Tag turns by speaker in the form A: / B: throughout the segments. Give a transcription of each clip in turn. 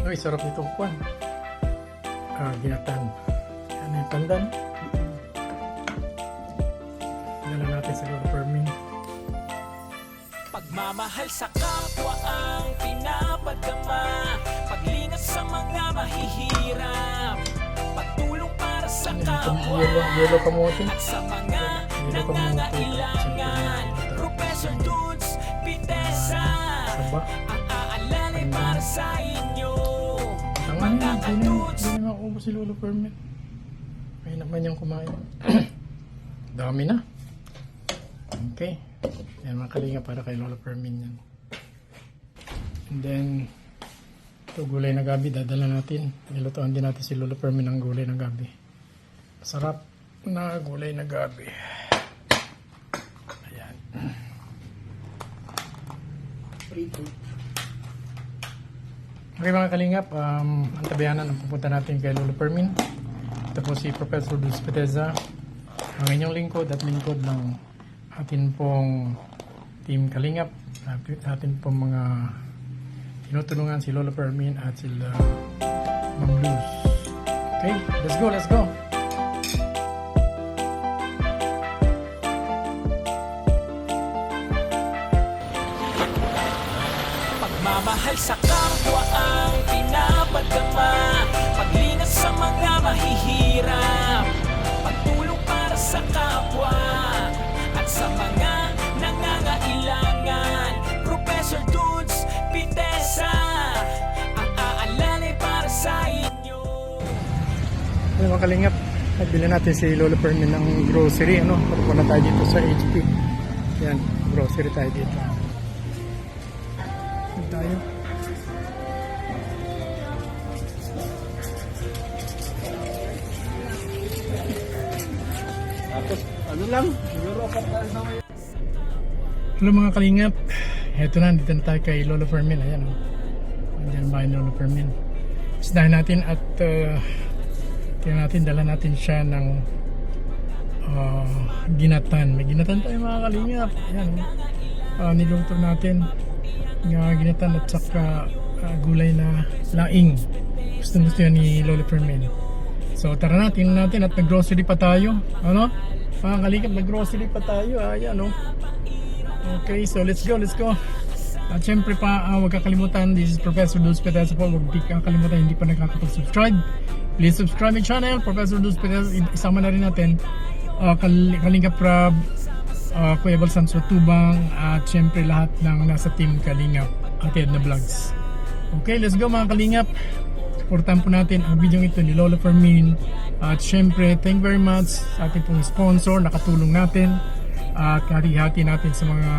A: Uy, sarap nitong kwan. Ginatan. Yan yung pandan. Dala natin sa Lolo Fermin.
B: Pagmamahal sa kapwa ang pinapadama, paglingat sa mga mahihirap, pagtulong para sa kapwa
A: Yellow kamote.
B: at sa mga nangangailangan. Professor Dudes Pitesa,
A: Saba.
B: ang aalalay para sa inyo.
A: Ang ano yan, hindi na makuha si Lolo Fermin. May naman niyang kumain. Dami na. Okay. Yan mga kalinga para kay Lolo Fermin yan. And then, ito gulay na gabi, dadala natin. Nilutuan din natin si Lolo Fermin ng gulay na gabi. Masarap na gulay na gabi. Ayan. Okay mga kalingap, ang tabayanan ang pupunta natin kay Lolo Fermin. Ito po si Professor Dulce Peteza, ang inyong lingkod at lingkod ng atin pong Team Kalingap, atin pong mga tinutulungan si Lolo Fermin at sila Ma'am Luz. Okay, let's go, let's go!
B: Pagmamahal sa kapwa ang pinapadama, paglingat sa mga mahihirap, pagtulong para sa kapwa at sa mga nangangailangan. Professor Dudes Pitesa, ang aalalay para sa inyo.
A: Ano mga kalingap, nagbili natin si Lolo Fermin ng grocery, ano? Papunta tayo dito sa HP. Yan, grocery tayo dito. Tayo.
C: Tapos, ano lang, siguro
A: Hello mga kalingap, eto na, dito na tayo kay Lolo Fermin. Ayan o, andyan ba yung Lolo Fermin? Isdahin natin at tingnan natin, dala natin siya ng ginatan. May ginatan tayo mga kalingap. Ayan o, niluto natin ng ginatan at saka gulay na laing. Gusto yan ni Lolo Fermin. So tara na, tingnan natin at nag-grocery pa tayo. Ano? Mga kalingap, nag-grocery pa tayo. Ayan o. Okay, so let's go, let's go. At syempre pa, huwag kakalimutan, this is Professor Dulce Peteza po. Huwag kakalimutan, hindi pa nakakapag-subscribe. Please subscribe my channel, Professor Dulce Peteza. Isama na rin natin Kalingap Rab, Kuya Balsanso Tubang, at syempre lahat ng nasa team Kalingap at Edna Vlogs. Okay, let's go mga Kalingap. Supportan po natin ang video ito ni Lolo Fermin. At syempre, thank you very much sa ating pong sponsor, nakatulong natin. At hati-hati natin sa mga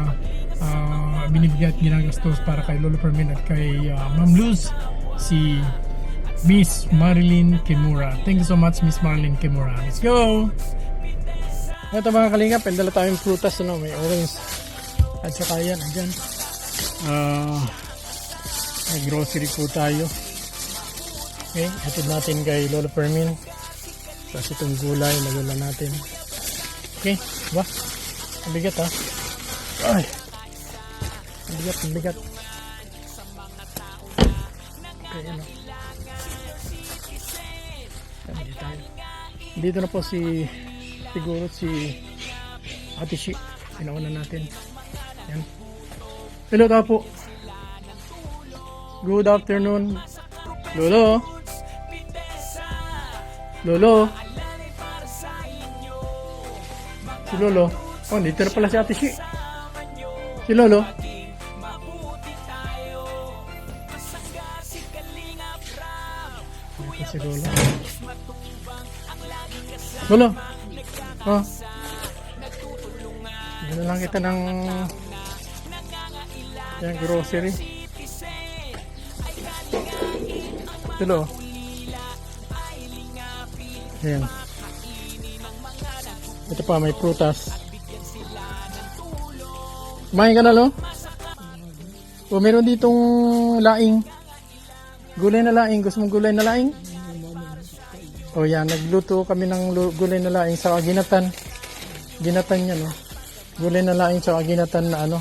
A: binibigay at ginagastos para kay Lolo Fermin at kay Ma'am Luz, si Miss Marilyn Kimura. Thank you so much, Miss Marilyn Kimura. Let's go! Ito mga kalingap, dala tayong prutas, ano? May orange at saka yan, andyan. May grocery po tayo. Okay, hatid natin kay Lolo Fermin. Tapos itong gulay, lagyan natin. Okay, ba? Ang bigat ha. Ay. Ang bigat, ang bigat. Okay, ano. Dito tayo. Dito na po siguro si Ate Shi. Pinauna natin. Yan. Hello ka po. Good afternoon. Lolo. Lolo. Si Lolo. Oh, dito na pala si Ate Shi. Si Lolo. Ito si Lolo. Lolo. Oh. Dito lang kita ng yung grocery. Lolo. Ayan. Ito pa, may prutas. Kumain ka na, lo? O, meron ditong laing. Gulay na laing. Gusto mong gulay na laing? O, yan. Nagluto kami ng gulay na laing sa ginatan. Ginatan yan, no? Gulay na laing sa ginatan na ano.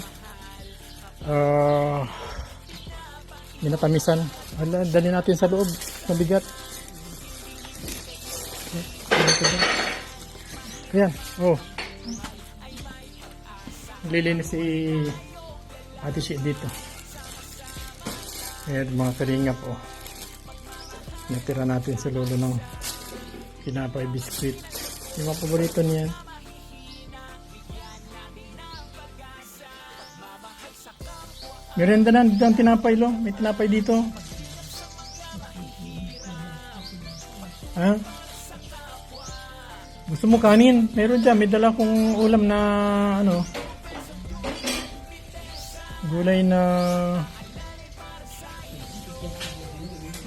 A: Ginatamisan. Hala, dali natin sa loob. Mabigat. Ayan. Oh. Lilinis si Ate Shi dito. Ayan mga kalingap. Oh. Natira natin sa lolo ng pinapay biskuit. Yung mga paborito niya. Merenda na dito ang tinapay lo. May tinapay dito. Ha? Gusto mo kanin? Meron dyan. May dala kong ulam na ano. Gulay na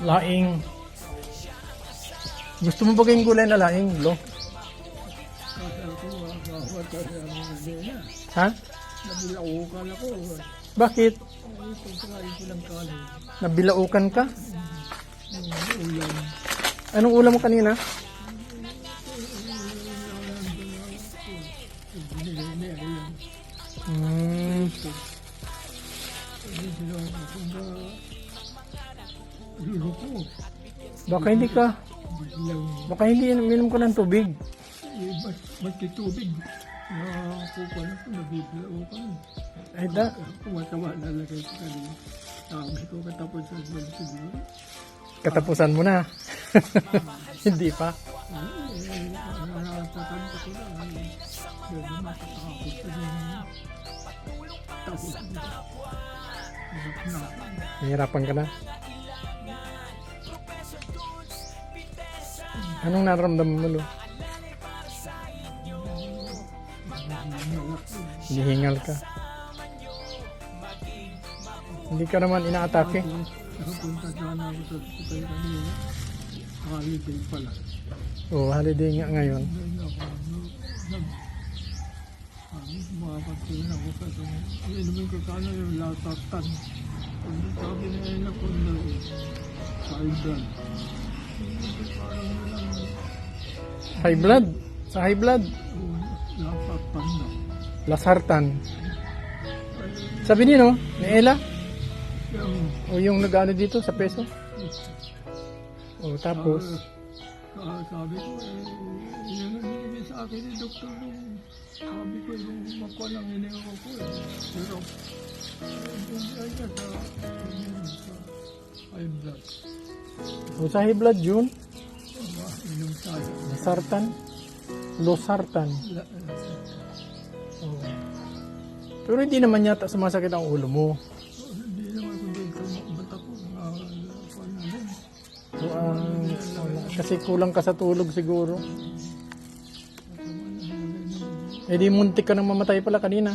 A: laing. Gusto mo ba kayong gulay na laing, lo? Ha?
C: Nabilaukan ako.
A: Bakit?
C: Pagkain ko ng kanin.
A: Nabilaukan ka?
C: Ulam.
A: Anong ulam mo kanina? Baka hindi ka. Baka hindi minom ka ng tubig.
C: Magtitubig. Nakukuha na ko, nabibilaukan.
A: Ay da.
C: Kumatawa na lagay ko kanina. Sabi ko katapos sa siguro.
A: Katapusan mo na. Hindi pa.
C: Nakakatan ko na. Pero matatakot ko din. Tapos
A: Nahihirapan ka na. Anong nararamdaman mo, lo? Hinihingal ka. Hindi ka naman inaatake.
C: nakapunta sana ako sa hospital kanina. Holiday pala.
A: Oh, holiday nga ngayon.
C: Ngayon ako, makapatin ako sa itong, inumin ko sana yung latatan. Sabi na yun ako na high blood. Parang nalang
A: High blood? Sa high blood?
C: latatan na.
A: Lasartan. Sabi niyo, no? Ni Ella?
C: Yung,
A: O yung nag-ano dito sa peso? O tapos?
C: sabi ko, yun ang ibig sa akin ni Doktor nung sabi ko yung makuha lang iniwan ko Pero, yung ay sa high blood.
A: O sa high blood yun?
C: Inom tayo.
A: Lasartan? Losartan. Oh. Pero hindi naman yata sumasakit ang ulo mo.
C: Hindi naman kundi sa mata ko.
A: So, kasi kulang ka sa tulog siguro. Eh di muntik ka nang mamatay pala kanina.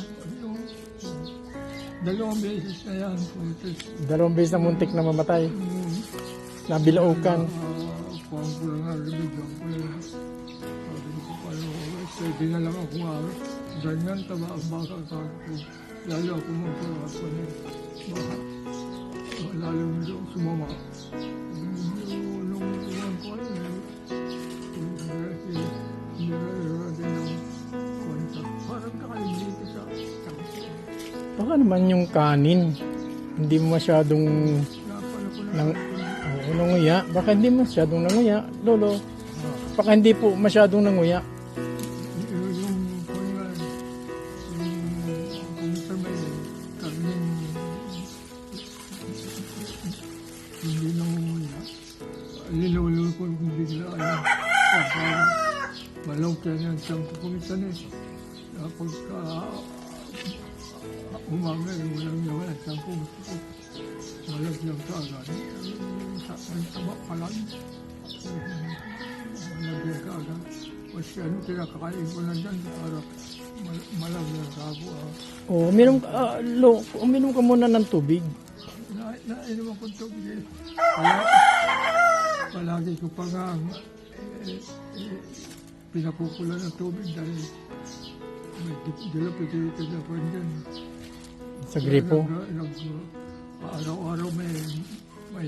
C: Dalawang beses na yan.
A: 2 beses na muntik na mamatay. Nabilaukan.
C: Kuhaan ko lang nga, remedyan ko lang. Sabi ko kayo, pwede na lang ako nga. Ganyan, taba ang baka sabi ko. Lalo ako magpura ko na. Baka, lalo nyo sumama. Nung kuhaan ko ay, hindi na din ang kwenta. Parang kakalimiti sa tangko.
A: Baka naman yung kanin. Hindi mo masyadong
C: Napala ko na.
A: nang, nanguya. Baka hindi masyadong nanguya. Lolo. Baka hindi po masyadong nanguya.
C: Yung kung sa may karning hindi nangunguna, linulul ko kung bigla ay malaw kaya ng siyang kukumisan Kapag umaga, walang naman ang siyang kukumisan. Malaw siyang kaagad. Ang taba pa lang. Malagyan ka agad. Kasi ano kinakakain ko na dyan para malagyan ka ako.
A: Uminom ka muna ng tubig.
C: Nainom ako ito. Palagi ko pa nga pinapukulan ng tubig dahil may dilapit-dilapit na pa dyan.
A: Sa gripo.
C: Araw-araw may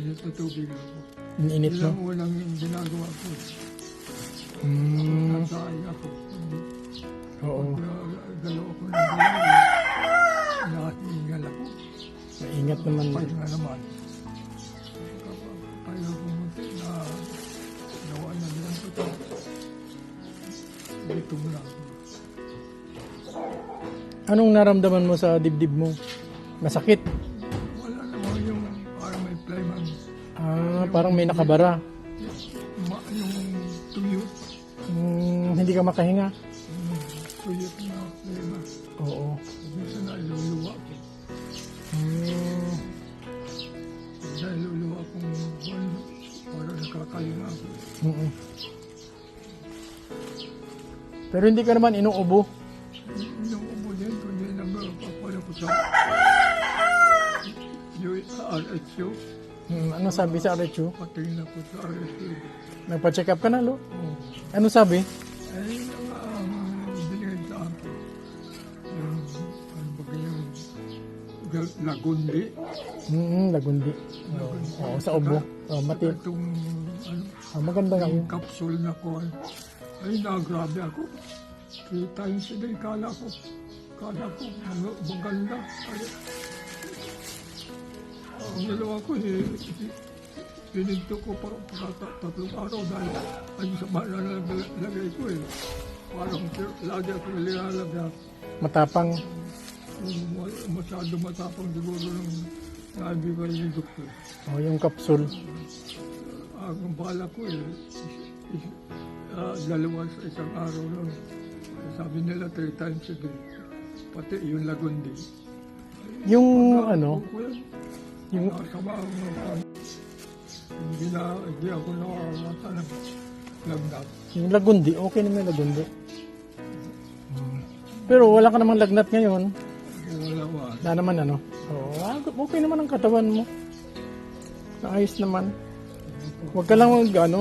C: init na tubig ako.
A: Init, no?
C: Ilang walang ginagawa ko. Nasaan ako.
A: Oo.
C: Galaw ako ng galaw. Nakahingal ako.
A: Maingat naman.
C: Pahinga naman. tayo pumunti na gawa na lang ito. Dito mo lang.
A: Anong naramdaman mo sa dibdib mo? Masakit?
C: Wala naman yung parang may playman.
A: Parang may nakabara.
C: Yung tuyo.
A: Hindi ka makahinga?
C: Tuyo na playman.
A: Oo.
C: Minsan na iluluwa ko. Minsan iluluwa kong para nakakalinga ako.
A: Pero hindi ka naman inuubo.
C: Yung ubo din, kundi nagpapala ko sa RSU.
A: Ano sabi sa RHU?
C: Patingin ako sa RSU.
A: Nagpa-check up ka na, Lo? Ano sabi?
C: Ay, binigay sa akin. Yung, ano ba yung lagundi.
A: Lagundi. Oo, sa ubo. Mati.
C: Itong, ano,
A: Maganda nga yun.
C: yung capsule na ko. Ay, nagrabe ako. 3 times a day, kala ko, maganda. Ay, ang nalawa ko, pininto ko para 3 araw dahil ay sa mana nalagay ko eh. Parang lagi ako nilalagay.
A: Matapang.
C: Masyado matapang siguro ng naibigay ni doktor.
A: Yung capsule.
C: Ang bala ko eh, 2 sa isang araw lang. Sabi nila 3 times a day. Pati yung lagundi.
A: Yung ano? Yung
C: Sama ang hindi ako nakakata ng lagnat.
A: Yung lagundi, okay naman yung lagundi. Pero wala ka namang lagnat ngayon.
C: Wala ba?
A: Wala naman ano. Okay naman ang katawan mo. Naayos naman. Huwag ka lang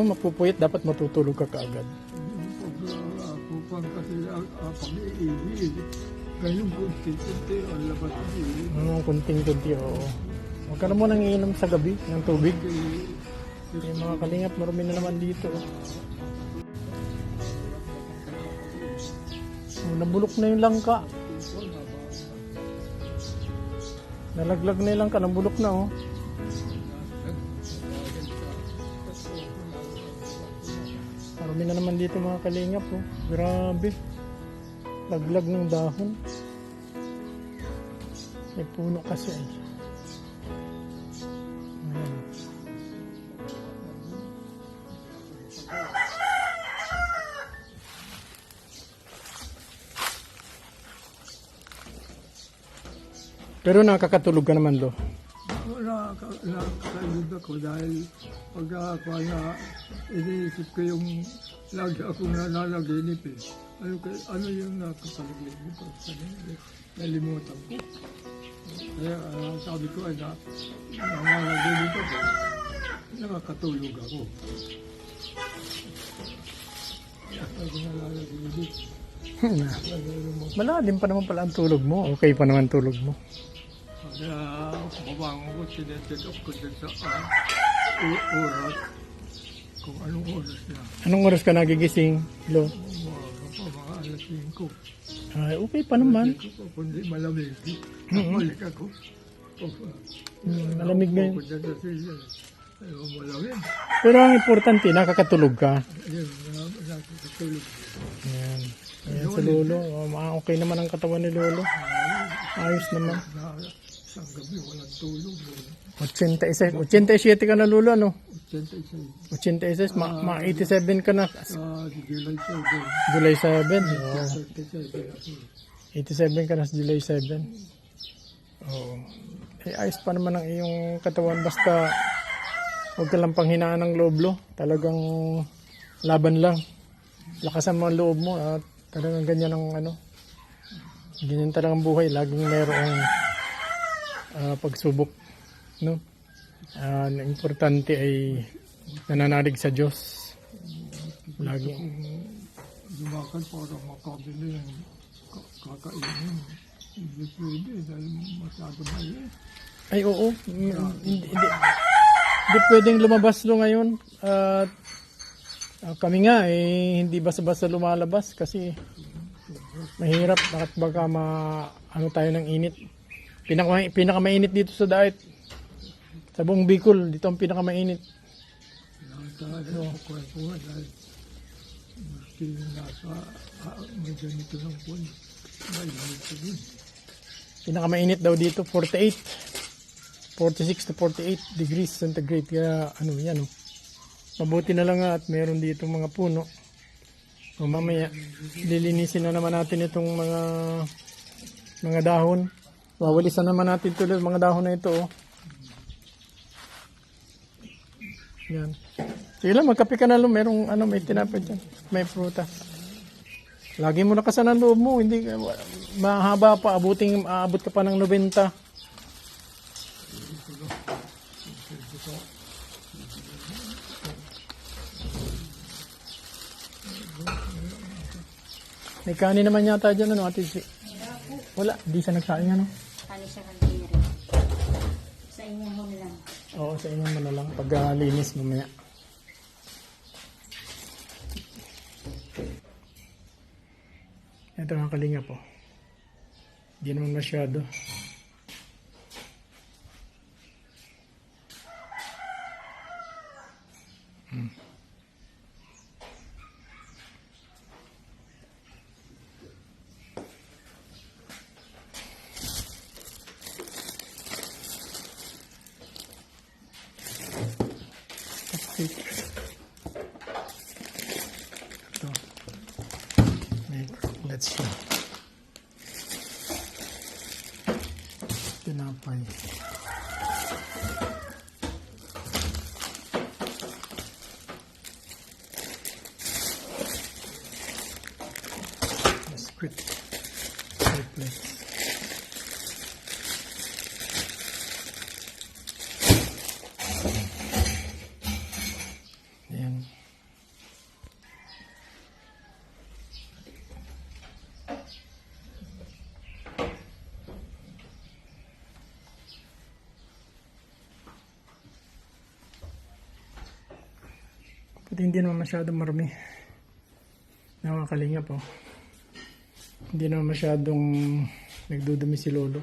A: mapupuyat, dapat matutulog ka kaagad.
C: Pag kasi pag-iihi, ngayon kunti-kunti ang labas ng
A: Kunting-kunti, oo. Huwag ka na muna iinom sa gabi ng tubig. Yung mga kalingap, marami na naman dito. Nabulok na yung langka. Nalaglag na yung langka, nabulok na oh. Marami na naman dito mga kalingap oh. Grabe. Laglag ng dahon. May puno kasi ay. Ayan. Pero nakakatulog ka naman, Lo.
C: Nakakailid ako dahil pag iniisip ko yung lagi akong nananaginip eh. Ano yung nakapalaginip ko? Nalimutan ko. Kaya sabi ko ay nananaginip ako. Nakakatulog ako. Pag nananaginip.
A: Malalim pa naman pala ang tulog mo. Okay pa naman tulog mo.
C: Kaya babangon ko, sineset up ko din sa oras. Kung anong oras na.
A: Anong oras ka nagigising, Lo?
C: Mga alas 5.
A: Ay, okay pa naman.
C: Kundi malamig. Balik ako.
A: Malamig na yun.
C: Punta sa siya. Malamig.
A: Pero ang importante, nakakatulog ka.
C: Ayun, nakakatulog.
A: Ayan. Ayan sa Lolo. Okay naman ang katawan ni Lolo. Ayos naman.
C: Sa gabi, walang tulog.
A: 86. 87 ka na, Lolo, ano?
C: 86.
A: 86. 87 ka na.
C: July 7.
A: July 7. Oo.
C: 37
A: 87 ka na sa July 7. Oo. Ayos pa naman ang iyong katawan. Basta huwag ka lang panghinaan ng loob, Lo. Talagang laban lang. Lakasan mo ang loob mo at talagang ganyan ang ganyan talagang buhay. Laging mayroong pagsubok, no? Ang importante ay nananalig sa Diyos. Lagi.
C: Lumakan para makabili ng kakainin. Hindi pwede dahil masyado maliit.
A: Ay, oo. Hindi pwedeng lumabas lo ngayon. At kami nga, hindi basta-basta lumalabas kasi mahirap. Bakit baka tayo ng init. Pinakamainit dito sa Daet. Sa buong Bicol, dito ang pinakamainit.
C: dahil ako kwentuhan dahil maski nasa may ganito ng kwan, may ganito din.
A: Pinakamainit daw dito, 46 to 48 degrees centigrade. Kaya ano yan, oh. Mabuti na lang nga at meron dito mga puno. O mamaya, lilinisin na naman natin itong mga dahon. Wawalisan naman natin ito mga dahon na ito. Oh. Yan. Sige lang, magkape ka na lang. Merong may tinapay dyan. May prutas. Lagi mo nakasan ang loob mo. Hindi mahaba pa. Aabot ka pa ng 90. May kanin naman yata dyan, Ate Si. Wala, di siya nagsaing,
D: Kali siya kandiri. Sa inyo mo lang.
A: Oo, sa inyo mo na lang. Pag linis mamaya. Ito ang kalinga po. Hindi naman masyado. Ito. Let's see. Tinapay. Script. Ayan. Pati hindi naman masyadong marami. Nakakalinga po. Hindi naman masyadong nagdudumi si Lolo.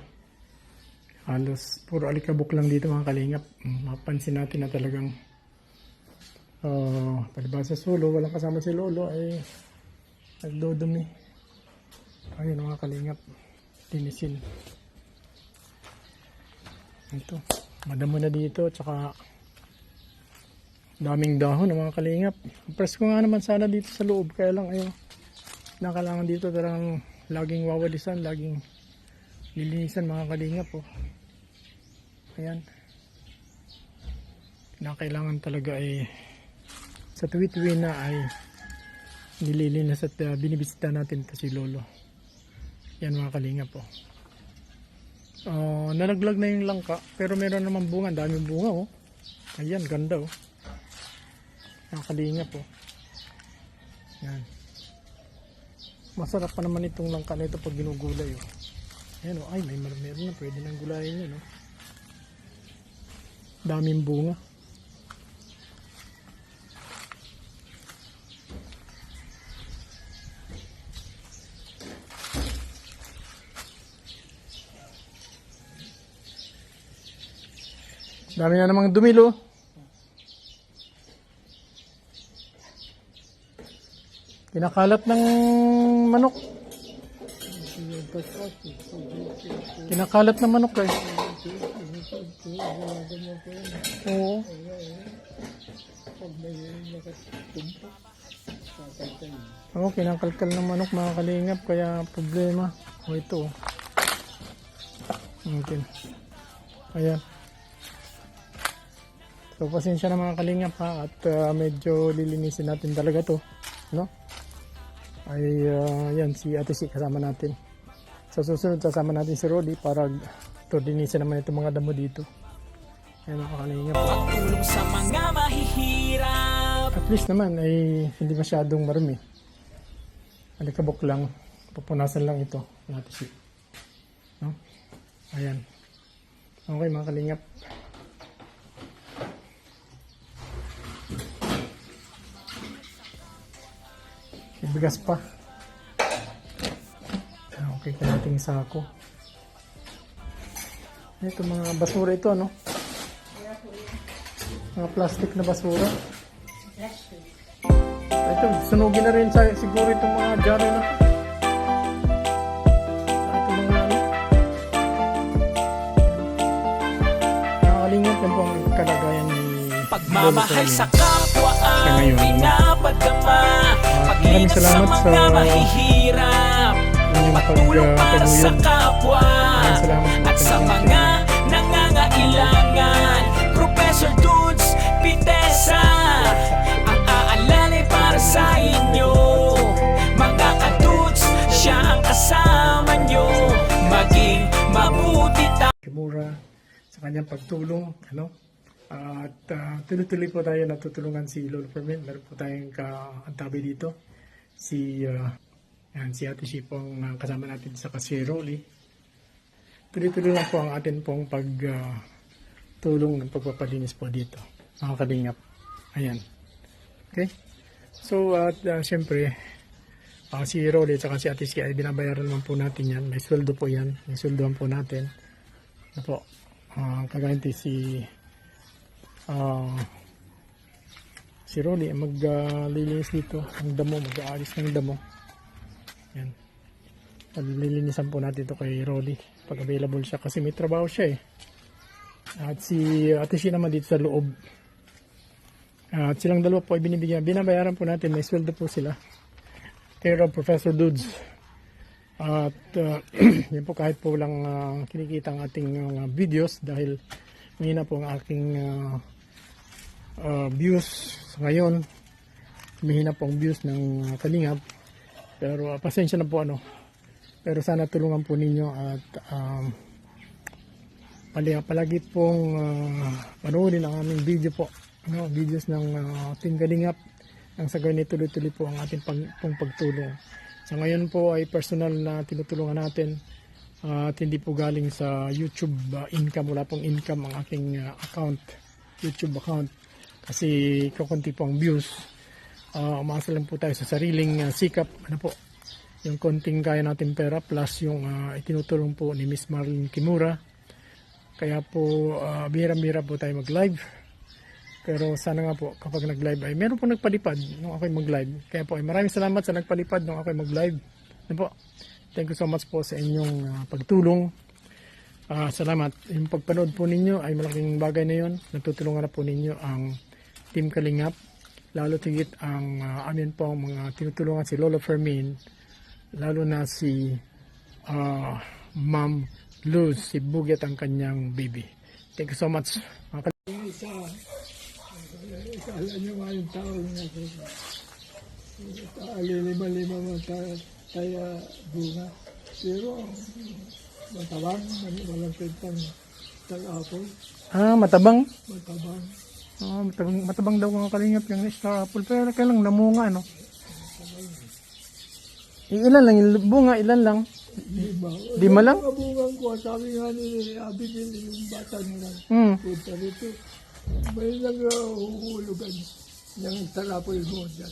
A: Halos puro alikabok lang dito mga kalingap. Mapansin natin na talagang palibasa sa Lolo, walang kasama si Lolo ay nagdudumi. Ayun mga kalingap. Linisin. Ito. Madamo na dito. Tsaka daming dahon ng mga kalingap. Press ko nga naman sana dito sa loob. Kaya lang ayun. Nakailangan dito talagang laging wawalisan, laging lilinisan mga kalingap po. Ayan. Kailangan talaga ay sa tuwi-tuwi na ay nililinis at binibisita natin ito si Lolo. Yan mga kalingap po. Nalaglag na yung langka pero meron naman bunga. Daming bunga oh. Ayan, ganda oh. Mga kalingap po. Yan. Masarap pa naman itong langka na ito pag ginugulay oh. Ayan oh, ay may meron na, pwede nang gulayin yun oh. Daming bunga. Dami na namang dumilo. Kinakalat ng manok. Kinakalat ng manok guys. Oo. Oo, kinakalkal ng manok mga kalingap. Kaya problema. O ito. Okay. Ayan. So pasensya na mga kalingap ha. At medyo lilinisin natin talaga to. No? Ay yan si Ate Si kasama natin. Sa susunod sasama natin si Rolly para linisin naman itong mga damo dito. Ayan mga kalingap.
B: Pagtulong sa mga mahihirap.
A: At least naman ay hindi masyadong marami. Alikabok lang. Pupunasan lang ito. Ate Si. No? Ayan. Okay mga kalingap. Bigas pa. Okay, kalating sako. Ito mga basura ito, ano? Mga plastic na basura. Ito, sunugin na rin siguro itong mga dyaryo na. Ito mga ano. Nakakalingap yan po ang kalagayan ni
B: Pagmamahal sa kapwa ang
A: ngayon, ano?
B: pinapadama.
A: Maraming
B: Pag-ingat sa
A: salamat
B: mga
A: sa
B: mahihirap.
A: inyong
B: Pagtulong para sa
A: pagtaguyod.
B: kapwa.
A: Maraming salamat po
B: At sa
A: sa
B: mga nangangailangan. Professor Dudes Pitesa ang aalalay para sa inyo. Mga kadudes, siya ang kasama nyo. Maging mabuti tayo.
A: Kimura sa kanyang pagtulong, ano? At tuloy-tuloy po tayo natutulungan si Lolo Fermin. Meron po tayong kaantabi dito. Si Ate Shi po ang kasama natin sa Kasiroli. Tuloy-tuloy lang po ang atin pong pagtulong ng pagpapalinis po dito. Mga kalingap. Ayan. Okay? So, at syempre, si Rolly at si Ate Shi ay binabayaran naman po natin yan. May sweldo po yan. May sweldohan po natin. Ano po? Kagayanti si Rolly maglilinis dito ng damo, mag-aalis ng damo. Yan. Paglilinisan po natin ito kay Rolly pag available siya kasi may trabaho siya eh. At si Ate Shi naman dito sa loob. At silang dalawa po ay binabayaran po natin, may sweldo po sila. Care of Professor Dudes. At yan po kahit po lang kinikita ang ating videos dahil mahina po ang aking views ngayon. Mahina po ang views ng Kalingap. Pero pasensya na po ano. Pero sana tulungan po ninyo at palagi pong panoorin ang aming video po. No, videos ng Team Kalingap. Ang sa ganyan tuloy-tuloy po ang ating pong pagtulong. Sa ngayon po ay personal na tinutulungan natin at hindi po galing sa YouTube income. Wala pong income ang aking account, YouTube account. Kasi kakunti po ang views. Umaasa lang po tayo sa sariling sikap. Ano po? Yung konting kaya natin pera plus yung itinutulong po ni Miss Marlene Kimura. Kaya po bihira-bihira po tayo mag-live. Pero sana nga po kapag nag-live ay meron po nagpalipad nung ako'y mag-live. Kaya po ay maraming salamat sa nagpalipad nung ako'y mag-live. Ano po? Thank you so much po sa inyong pagtulong. Salamat. Yung pagpanood po ninyo ay malaking bagay na yun. Natutulungan na po ninyo ang Team Kalingap. Lalo tigit ang amin po ang mga tinutulungan si Lolo Fermin. Lalo na si Ma'am Luz, si Buget ang kanyang baby. Thank you so much.
C: Kala nyo nga yung tao nga ko. Lima-lima mga tayo bunga. Pero matabang, walang pintang tag-apple.
A: Matabang?
C: Matabang.
A: Matabang daw mga Kalingap yung star apple. Pero kailang namunga, no? Ilan lang yung bunga, ilan lang? Lima lang?
C: Mga bungang ko, sabi nga ni Abigail, yung bata nila. Punta rito. May nag-uhulugan ng talapol mo dyan.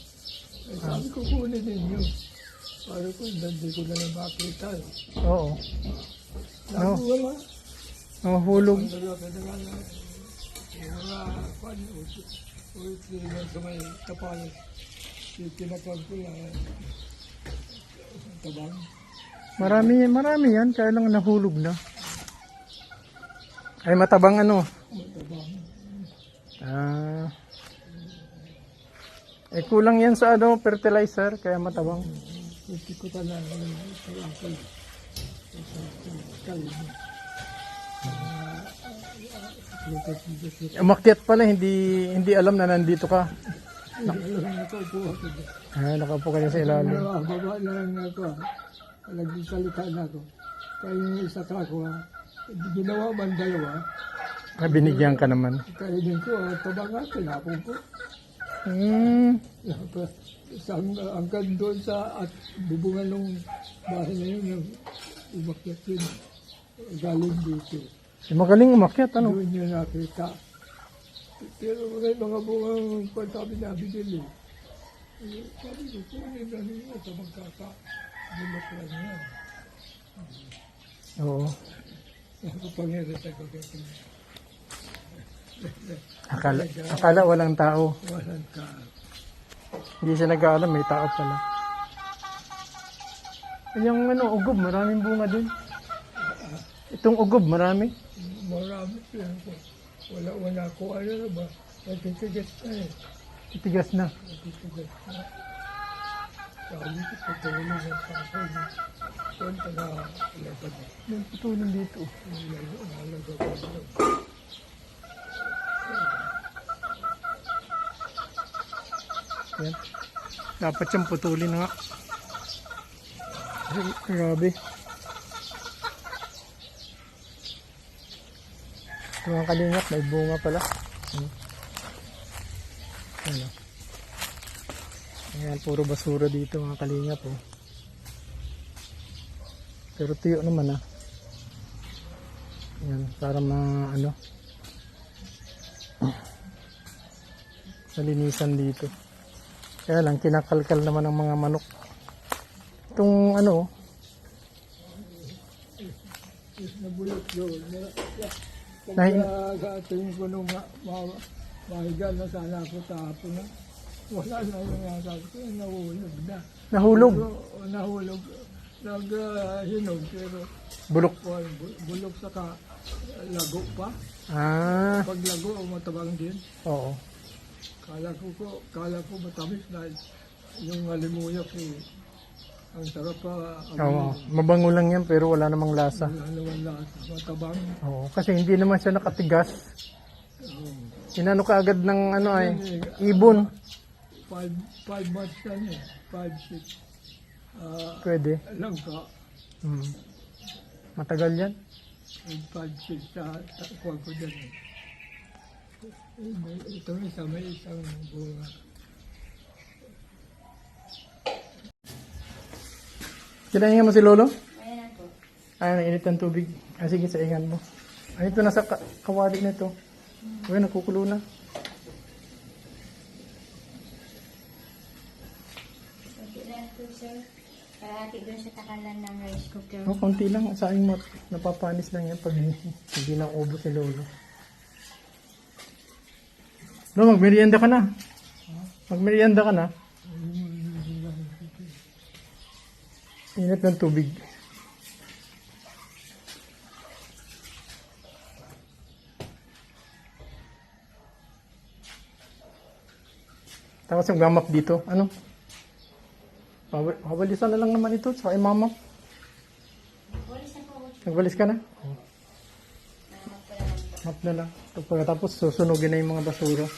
C: Sabi ko kunin ninyo. Para ko, hindi ko na lang makita.
A: Oo.
C: Nakuha nga.
A: Hulog.
C: Ang dalawa na yung mga kwan, ulit sa may kapal. Tinakag ko yan. Tabang.
A: Marami yan. Kaya lang nahulog na. Ay matabang ano?
C: Matabang.
A: Kulang yan sa fertilizer. Kaya matabang.
C: Hindi ko talaga talapol.
A: Umakyat pala. Hindi alam na nandito ka.
C: Nakaupo ako.
A: Nakaupo kayo sa ilalim.
C: Baba na lang ako. Nagsalita na ako. Kaya yung isa ka ako, ginawa man dalawa.
A: Binigyan ka naman.
C: Kainin ko, tabang nga, tinapon ko. Hanggang doon sa at bubungan ng bahay na yun, umakyat yun. Galing dito.
A: Magaling umakyat, ano?
C: Doon niya nakita. Pero may mga bungang sabi na bigil eh. Sabi ko, kunin na niyo sa magkaka. Bulok lang yan.
A: Oo.
C: Ako pangyari sa kagatin.
A: Akala walang tao.
C: Walang ka.
A: Hindi siya nag-aalam, may tao pala. Yung ano, ugob, maraming bunga din. Itong ugob, marami.
C: Marami yan po. Wala ko ano na ba? Natitigas na eh.
A: Titigas na.
C: Natitigas na. Sabi ko, patulong ang kapal. Punta na lapad.
A: May putulong dito.
C: Nalaga ko.
A: Yan. Dapat siyang putulin nga. Ay, grabe. Mga kalingap, may bunga pala. Ano? Ayan, puro basura dito mga kalingap. Oh. Pero tuyo naman ah. Ayan, para ano, malinisan dito. Kaya lang, kinakalkal naman ng mga manok. Itong ano,
C: Nabulot yun.
A: Nahin-
C: Pagka-tingin ko nung mahiga na sana ako sa hapon na. Wala na yung sabi ko, nahulog na.
A: nahulog.
C: Pero, nahulog. Naghinog pero
A: Bulok.
C: bulok saka lago pa.
A: Ah,
C: Pag lago, matabang din.
A: oo.
C: Kala ko matamis na yung alimuyak eh. Ang sarap pa.
A: Oo, mabango lang yan pero wala namang lasa.
C: Wala naman lasa. Matabang.
A: Oo, kasi hindi naman siya nakatigas. Inano ka agad ng ano ay, ibon.
C: 5 months yan eh. 5, 6.
A: Pwede.
C: Lang ka.
A: Hmm. Matagal yan.
C: 5, 6 sa kuwan ko dyan eh. Itong isa may isang bunga.
A: Kinahinga mo si Lolo?
D: Ayan na po.
A: Ay, nainit ng tubig. Ah, sige, sa ingan mo. Ay, ito nasa kawali na ito. Uy, nakukulo na.
D: Kunti lang po, sir. Parati doon sa takalan ng rice cooker.
A: Oh, konti lang. Sa aking napapanis lang yan pag hindi na ubos si Lolo. Lolo, magmerienda ka na. Magmerienda ka na. Init ng tubig. Tapos magmamap dito. Ano? Wawalisan na lang naman ito. Saka imamap.
D: Walis na po.
A: Nagwalis ka na?
D: Naman po naman po.
A: Map na lang. Pagkatapos susunugin na yung mga basura.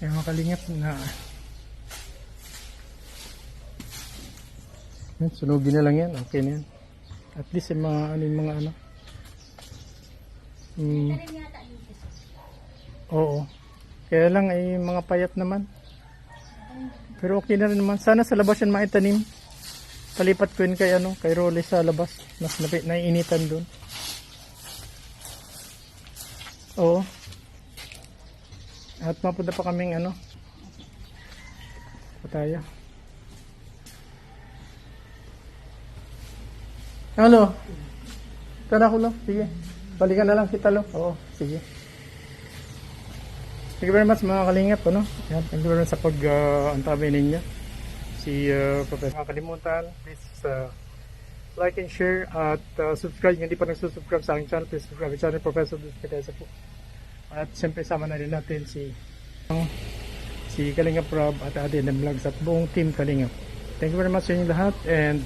A: Kaya mga kalingap na yan, sunugin na lang yan. Okay na yan. At least yung mga yung mga ano.
D: Talim yata dito, sir.
A: Oo. Kaya lang ay mga payat naman. Pero okay na rin naman. Sana sa labas yan maitanim. Palipat ko yun kay ano, kay Rolly sa labas. Mas naiinitan doon. Oo. At mapunta pa kaming ano. Pataya. Hello. Tara ko lo. Sige. Balikan na lang kita lo. Oo. Sige. Thank you very much mga kalingap. Ano? Yan. Thank you very much sa pag-antabay ninyo. Si Professor. Mga kalimutan. Please like and share at subscribe. Kung hindi pa nagsusubscribe sa aking channel, please subscribe sa channel Professor Duterte po. At siyempre sama na rin natin si Kalingap Rob at ADNM Vlogs at buong team Kalingap. Thank you very much sa inyo lahat and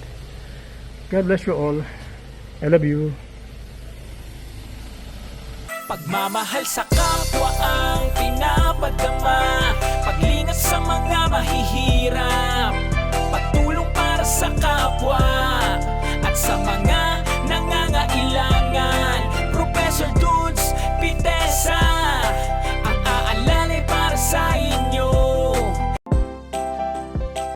A: God bless you all. I love you.
B: Pagmamahal sa kapwa ang pinapadama, paglingat sa mga